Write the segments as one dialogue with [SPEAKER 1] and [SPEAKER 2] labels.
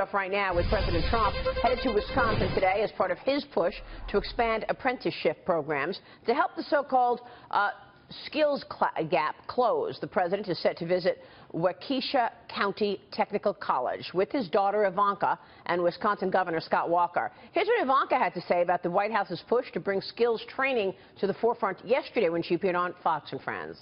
[SPEAKER 1] Up right now with President Trump headed to Wisconsin today as part of his push to expand apprenticeship programs to help the so-called skills gap close. The president is set to visit Waukesha County Technical College with his daughter Ivanka and Wisconsin Governor Scott Walker. Here's what Ivanka had to say about the White House's push to bring skills training to the forefront yesterday when she appeared on Fox and Friends.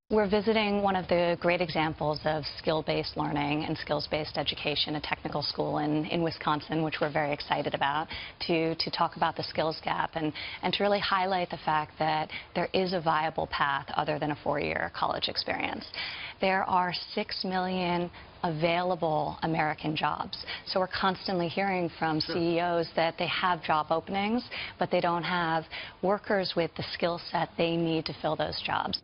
[SPEAKER 2] We're visiting one of the great examples of skill-based learning and skills-based education, a technical school in Wisconsin, which we're very excited about, to talk about the skills gap and to really highlight the fact that there is a viable path other than a four-year college experience. There are 6 million available American jobs. So we're constantly hearing from CEOs that they have job openings, but they don't have workers with the skill set they need to fill those jobs.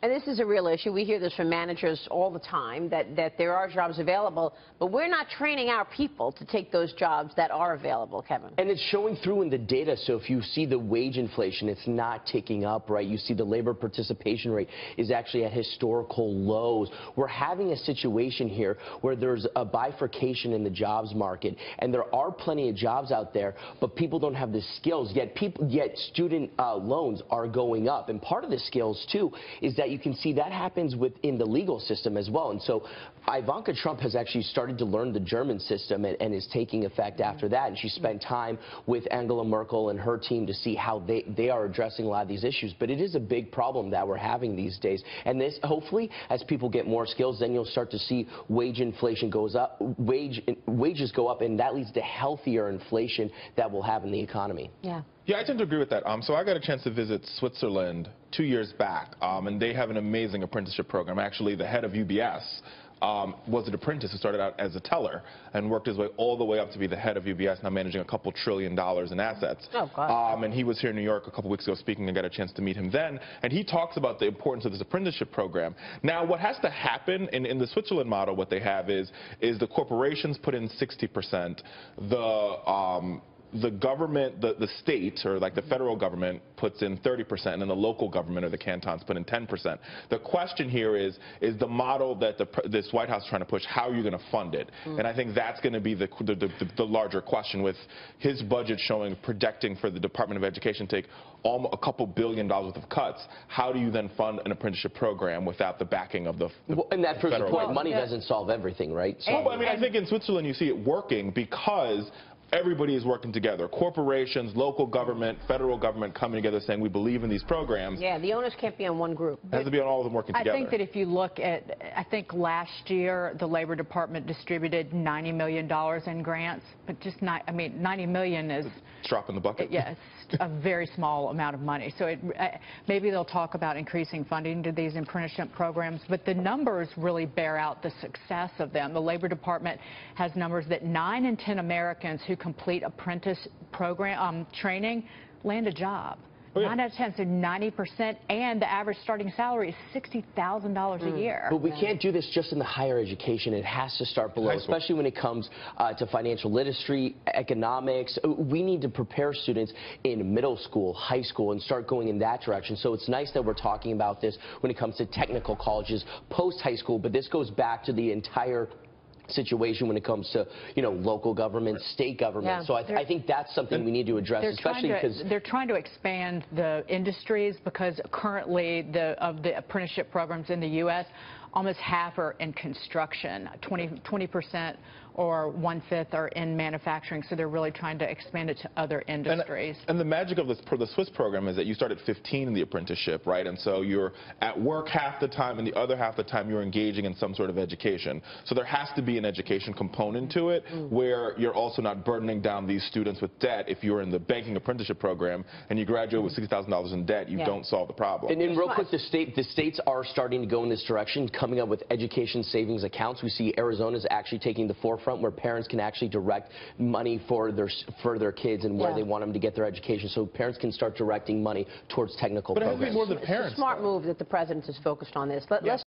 [SPEAKER 1] And this is a real issue. We hear this from managers all the time, that there are jobs available, but we're not training our people to take those jobs that are available, Kevin.
[SPEAKER 3] And it's showing through in the data. So if you see the wage inflation, it's not ticking up, right? You see the labor participation rate is actually at historical lows. We're having a situation here where there's a bifurcation in the jobs market, and there are plenty of jobs out there, but people don't have the skills. Yet student loans are going up. And part of the skills, too, is that you can see that happens within the legal system as well. And so Ivanka Trump has actually started to learn the German system and is taking effect after that. And she spent time with Angela Merkel and her team to see how they are addressing a lot of these issues. But it is a big problem that we're having these days. And this, hopefully, as people get more skills, then you'll start to see wage inflation goes up, wages go up, and that leads to healthier inflation that we'll have in the economy.
[SPEAKER 4] Yeah, I tend to agree with that. So I got a chance to visit Switzerland 2 years back, and they have an amazing apprenticeship program. Actually, the head of UBS was an apprentice who started out as a teller and worked his way all the way up to be the head of UBS, now managing a couple $1 trillion in assets.
[SPEAKER 1] Oh, God.
[SPEAKER 4] And he was here in New York a couple weeks ago speaking, and got a chance to meet him then. And he talks about the importance of this apprenticeship program. Now, what has to happen in the Switzerland model, what they have is the corporations put in 60%, the government, the state, or like the federal government, puts in 30%, and then the local government or the cantons put in 10%. The question here is the model that this White House is trying to push, how are you going to fund it? And I think that's going to be the larger question, with his budget projecting for the Department of Education to take a couple $1 billion worth of cuts. How do you then fund an apprenticeship program without the backing of the
[SPEAKER 3] and that proves the point. Money
[SPEAKER 1] Yeah.
[SPEAKER 3] doesn't solve everything, right? So,
[SPEAKER 4] well, I mean, I think in Switzerland you see it working because everybody is working together. Corporations, local government, federal government coming together saying we believe in these programs.
[SPEAKER 1] Yeah, the onus can't be on one group.
[SPEAKER 4] It has to be on all of them working together.
[SPEAKER 5] I think that if you look at, I think last year the Labor Department distributed $90 million in grants, but just not, I mean, $90 million is
[SPEAKER 4] a drop in the bucket.
[SPEAKER 5] Yeah, it's a very small amount of money. So maybe they'll talk about increasing funding to these apprenticeship programs, but the numbers really bear out the success of them. The Labor Department has numbers that 9 in 10 Americans who complete apprentice program training land a job.
[SPEAKER 4] Oh, yeah.
[SPEAKER 5] 9 out of 10, so 90%, and the average starting salary is $60,000 a year.
[SPEAKER 3] But we can't do this just in the higher education. It has to start below, especially when it comes to financial literacy, economics. We need to prepare students in middle school, high school, and start going in that direction. So it's nice that we're talking about this when it comes to technical colleges, post-high school, but this goes back to the entire situation when it comes to, local government, state government.
[SPEAKER 1] Yeah.
[SPEAKER 3] So I think that's something we need to address, especially because
[SPEAKER 5] they're trying to expand the industries, because currently of the apprenticeship programs in the U.S., almost half are in construction, 20% or 1/5 are in manufacturing. So they're really trying to expand it to other industries.
[SPEAKER 4] And the magic of the Swiss program is that you start at 15 in the apprenticeship, right? And so you're at work half the time, and the other half the time you're engaging in some sort of education. So there has to be an education component to it, where you're also not burdening down these students with debt. If you're in the banking apprenticeship program and you graduate with $60,000 in debt, you don't solve the problem.
[SPEAKER 3] And then real quick, the states are starting to go in this direction, coming up with education savings accounts. We see Arizona's actually taking the forefront, where parents can actually direct money for their kids and where they want them to get their education. So parents can start directing money towards technical programs.
[SPEAKER 4] But it has to be more than parents.
[SPEAKER 1] It's a smart move that the president is focused on this. Let's